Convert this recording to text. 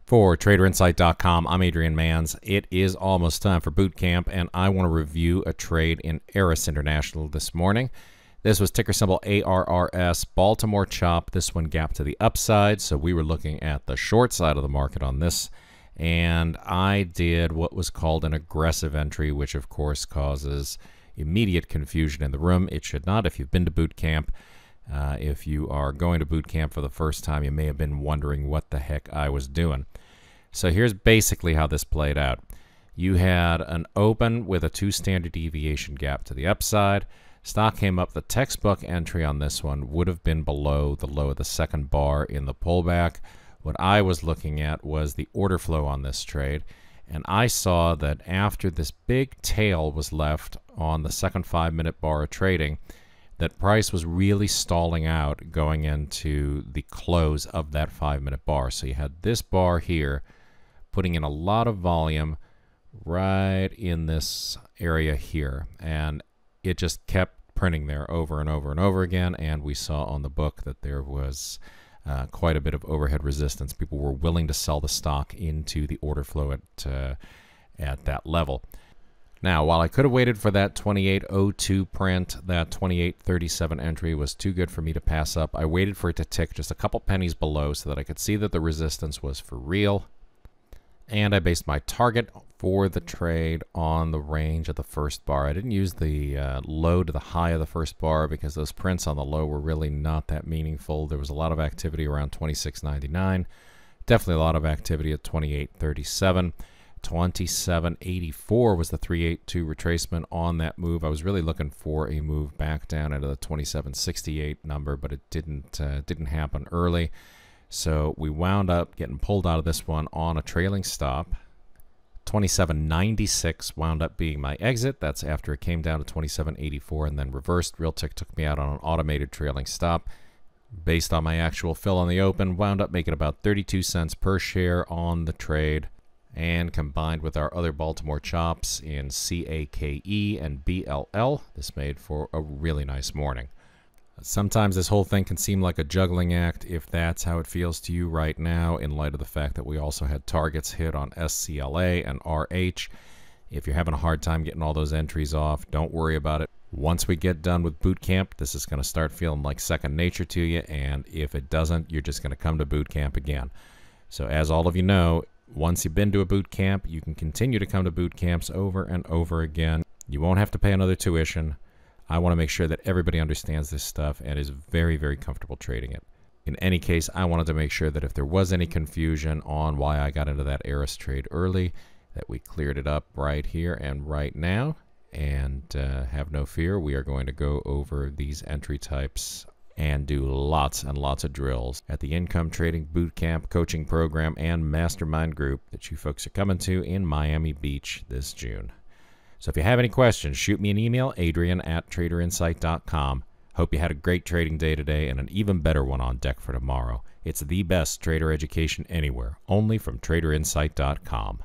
For TraderInsight.com, I'm Adrian Manns. It is almost time for boot camp, and I want to review a trade in Eris International this morning. This was ticker symbol ARRS, Baltimore Chop. This one gapped to the upside, so we were looking at the short side of the market on this, and I did what was called an aggressive entry, which of course causes immediate confusion in the room. It should not if you've been to boot camp. If you are going to boot camp for the first time, you may have been wondering what the heck I was doing. So here's basically how this played out. You had an open with a 2 standard deviation gap to the upside. Stock came up. The textbook entry on this one would have been below the low of the second bar in the pullback. What I was looking at was the order flow on this trade, and I saw that after this big tail was left on the second 5-minute bar of trading, that price was really stalling out going into the close of that 5-minute bar. So you had this bar here putting in a lot of volume right in this area here, and it just kept printing there over and over and over again, and we saw on the book that there was quite a bit of overhead resistance. People were willing to sell the stock into the order flow at that level. Now, while I could have waited for that 28.02 print, that 28.37 entry was too good for me to pass up. I waited for it to tick just a couple pennies below so that I could see that the resistance was for real. And I based my target for the trade on the range of the first bar. I didn't use the low to the high of the first bar because those prints on the low were really not that meaningful. There was a lot of activity around 26.99. Definitely a lot of activity at 28.37. 27.84 was the 382 retracement on that move. I was really looking for a move back down into the 27.68 number, but it didn't happen early. So we wound up getting pulled out of this one on a trailing stop. 27.96 wound up being my exit. That's after it came down to 27.84 and then reversed. Realtick took me out on an automated trailing stop. Based on my actual fill on the open, wound up making about 32 cents per share on the trade. And combined with our other Baltimore chops in CAKE and BLL, this made for a really nice morning. Sometimes this whole thing can seem like a juggling act if that's how it feels to you right now, in light of the fact that we also had targets hit on SCLA and RH. If you're having a hard time getting all those entries off, don't worry about it. Once we get done with boot camp, this is going to start feeling like second nature to you, and if it doesn't, you're just going to come to boot camp again. So as all of you know, once you've been to a boot camp, you can continue to come to boot camps over and over again. You won't have to pay another tuition. I want to make sure that everybody understands this stuff and is very, very comfortable trading it. In any case, I wanted to make sure that if there was any confusion on why I got into that Eris trade early, that we cleared it up right here and right now. And have no fear, we are going to go over these entry types and do lots and lots of drills at the Income Trading Bootcamp coaching program and mastermind group that you folks are coming to in Miami Beach this June. So if you have any questions, shoot me an email, adrian@traderinsight.com. Hope you had a great trading day today and an even better one on deck for tomorrow. It's the best trader education anywhere, only from traderinsight.com.